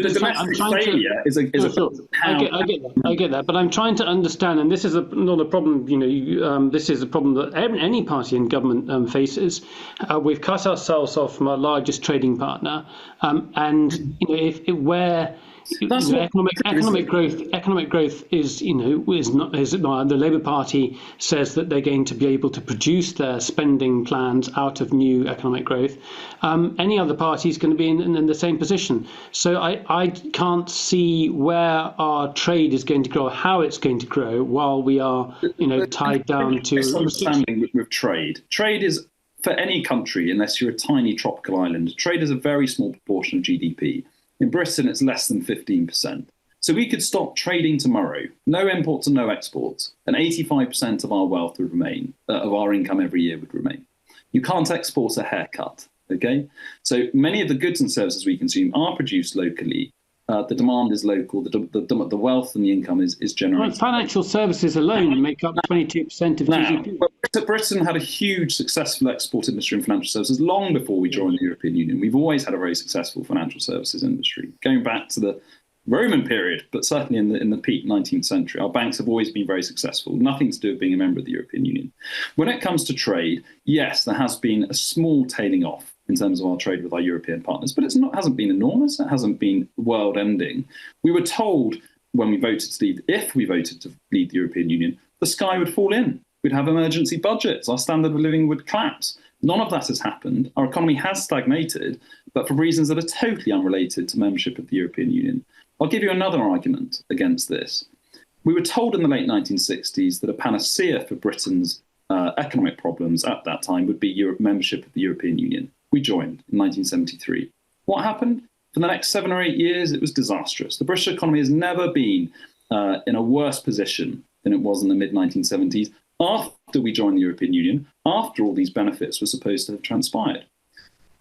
I get that, but I'm trying to understand, and this is not a problem. This is a problem that any party in government faces. We've cut ourselves off from our largest trading partner, and where. Economic growth is not the Labour Party says that they're going to be able to produce their spending plans out of new economic growth. Any other party is going to be in the same position. So I can't see where our trade is going to grow, how it's going to grow, while we are tied down to misunderstanding with trade. Trade is, for any country, unless you're a tiny tropical island, trade is a very small proportion of GDP. In Britain, it's less than 15%. So we could stop trading tomorrow, no imports and no exports, and 85% of our wealth would remain, of our income every year would remain. You can't export a haircut, okay? So many of the goods and services we consume are produced locally. The demand is local, the wealth and the income is generated. Well, financial services alone make up 22% of GDP. Britain had a huge successful export industry in financial services long before we joined the European Union. We've always had a very successful financial services industry, going back to the Roman period, but certainly in the peak 19th century. Our banks have always been very successful, nothing to do with being a member of the European Union. When it comes to trade, yes, there has been a small tailing off in terms of our trade with our European partners, but hasn't been enormous. It hasn't been world-ending. We were told when we voted to leave, if we voted to leave the European Union, the sky would fall in. We'd have emergency budgets. Our standard of living would collapse. None of that has happened. Our economy has stagnated, but for reasons that are totally unrelated to membership of the European Union. I'll give you another argument against this. We were told in the late 1960s that a panacea for Britain's economic problems at that time would be membership of the European Union. We joined in 1973. What happened? For the next 7 or 8 years, it was disastrous. The British economy has never been in a worse position than it was in the mid-1970s after we joined the European Union, after all these benefits were supposed to have transpired.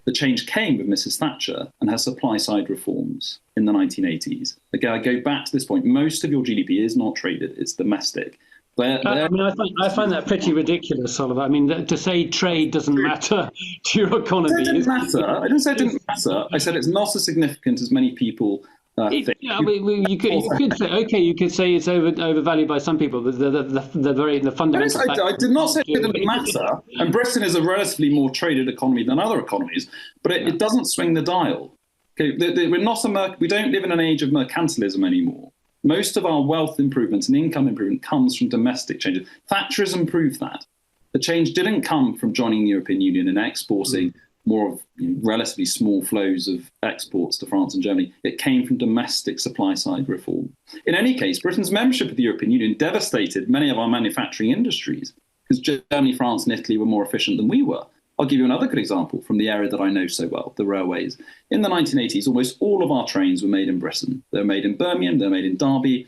The change came with Mrs. Thatcher and her supply-side reforms in the 1980s. Again, I go back to this point. Most of your GDP is not traded; it's domestic. I mean, I find that pretty ridiculous, Oliver. I mean, to say trade doesn't matter to your economy. It didn't matter. I didn't say it didn't matter. I said it's not as significant as many people think. Yeah, you could say, okay, you could say it's overvalued by some people. The fundamental. I did not say it didn't matter. And Britain is a relatively more traded economy than other economies, but it doesn't swing the dial. Okay, we don't live in an age of mercantilism anymore. Most of our wealth improvement and income improvement comes from domestic changes. Thatcherism proved that. The change didn't come from joining the European Union and exporting more of relatively small flows of exports to France and Germany. It came from domestic supply-side reform. In any case, Britain's membership of the European Union devastated many of our manufacturing industries because Germany, France and Italy were more efficient than we were. I'll give you another good example from the area that I know so well, the railways. In the 1980s, almost all of our trains were made in Britain. They were made in Birmingham, they were made in Derby,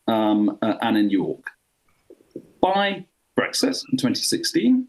and in York. By Brexit in 2016,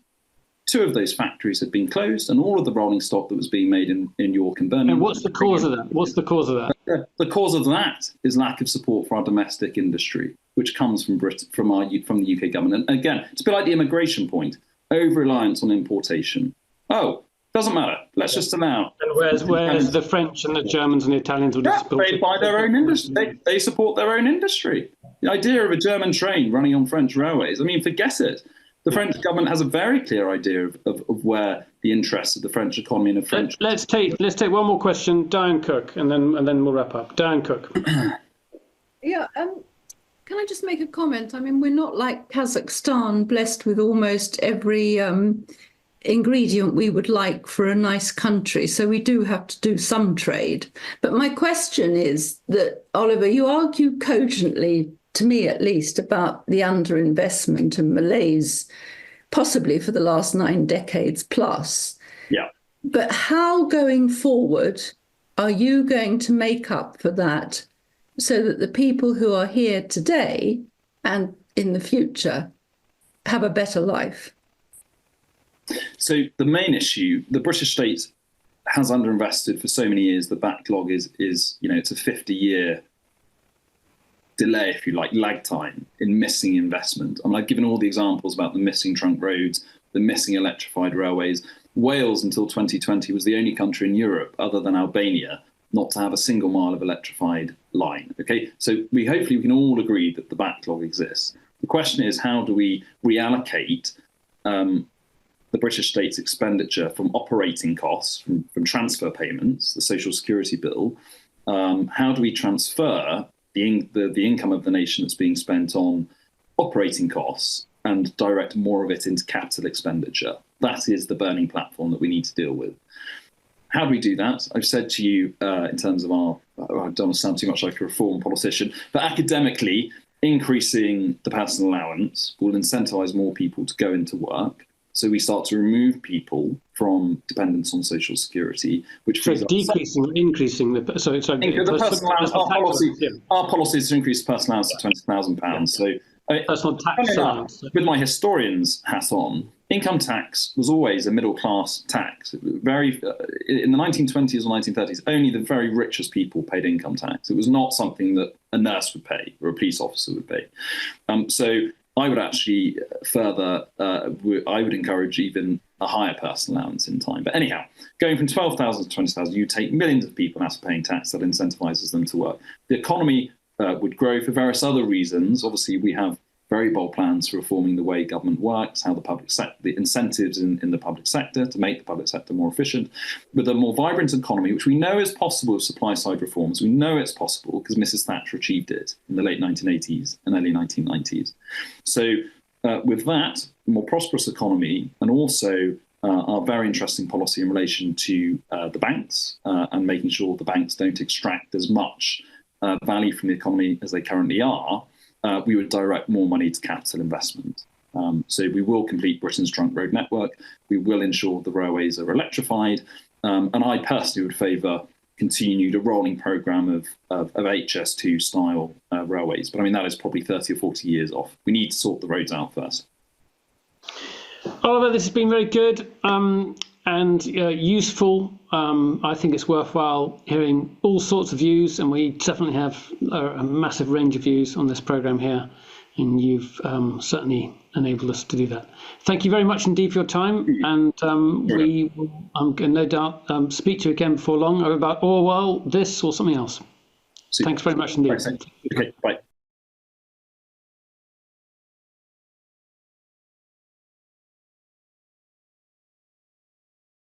2 of those factories had been closed, and all of the rolling stock that was being made in York and Birmingham. And what's the cause of that? What's the cause of that? The cause of that is lack of support for our domestic industry, which comes from Britain, from the UK government. And again, it's a bit like the immigration point. Over-reliance on importation. Oh, doesn't matter. Let's just allow. And whereas the French and the Germans and the Italians would support they buy their own industry. They support their own industry. The idea of a German train running on French railways, I mean, forget it. The French government has a very clear idea of where the interests of the French economy and of French. Let's take one more question, Diane Cook, and then we'll wrap up. Diane Cook. Yeah. Can I just make a comment? I mean, we're not like Kazakhstan, blessed with almost every ingredient we would like for a nice country. So we do have to do some trade. But my question is that, Oliver, you argue cogently, to me at least, about the underinvestment and malaise, possibly for the last 9 decades plus. Yeah. But how, going forward, are you going to make up for that, so that the people who are here today and in the future have a better life? So the main issue, the British state has underinvested for so many years. The backlog is it's a 50-year delay, if you like, lag time in missing investment. I mean, I've given all the examples about the missing trunk roads, the missing electrified railways. Wales until 2020 was the only country in Europe, other than Albania, not to have a single mile of electrified line. Okay, so hopefully we can all agree that the backlog exists. The question is, how do we reallocate the British state's expenditure from operating costs, from transfer payments, the social security bill? How do we transfer the income of the nation that's being spent on operating costs and direct more of it into capital expenditure? That is the burning platform that we need to deal with. How do we do that? I've said to you in terms of I don't want to sound too much like a reform politician, but academically, increasing the personal allowance will incentivize more people to go into work. So we start to remove people from dependence on social security, which so increasing the personal allowance. Our policy is to increase the personal allowance to £20,000. So personal tax allowance. With my historian's hat on, income tax was always a middle-class tax. In the 1920s or 1930s, only the very richest people paid income tax. It was not something that a nurse would pay or a police officer would pay. So I would actually I would encourage even a higher personal allowance in time. But anyhow, going from 12,000 to 20,000, you take millions of people out of paying tax. That incentivizes them to work. The economy would grow for various other reasons. Obviously, we have very bold plans for reforming the way government works, how the incentives in the public sector to make the public sector more efficient. With a more vibrant economy, which we know is possible with supply-side reforms. We know it's possible because Mrs. Thatcher achieved it in the late 1980s and early 1990s. So with that, a more prosperous economy, and also our very interesting policy in relation to the banks and making sure the banks don't extract as much value from the economy as they currently are, we would direct more money to capital investment. So we will complete Britain's trunk road network. We will ensure the railways are electrified. And I personally would favour continued a rolling programme of HS2 style railways. But I mean, that is probably 30 or 40 years off. We need to sort the roads out first. Oliver, this has been very good. and useful. I think it's worthwhile hearing all sorts of views, and we definitely have a massive range of views on this programme here, and you've certainly enabled us to do that. Thank you very much indeed for your time, and we will no doubt speak to you again before long about Orwell, this or something else. Super. Thanks very much indeed. Okay, bye.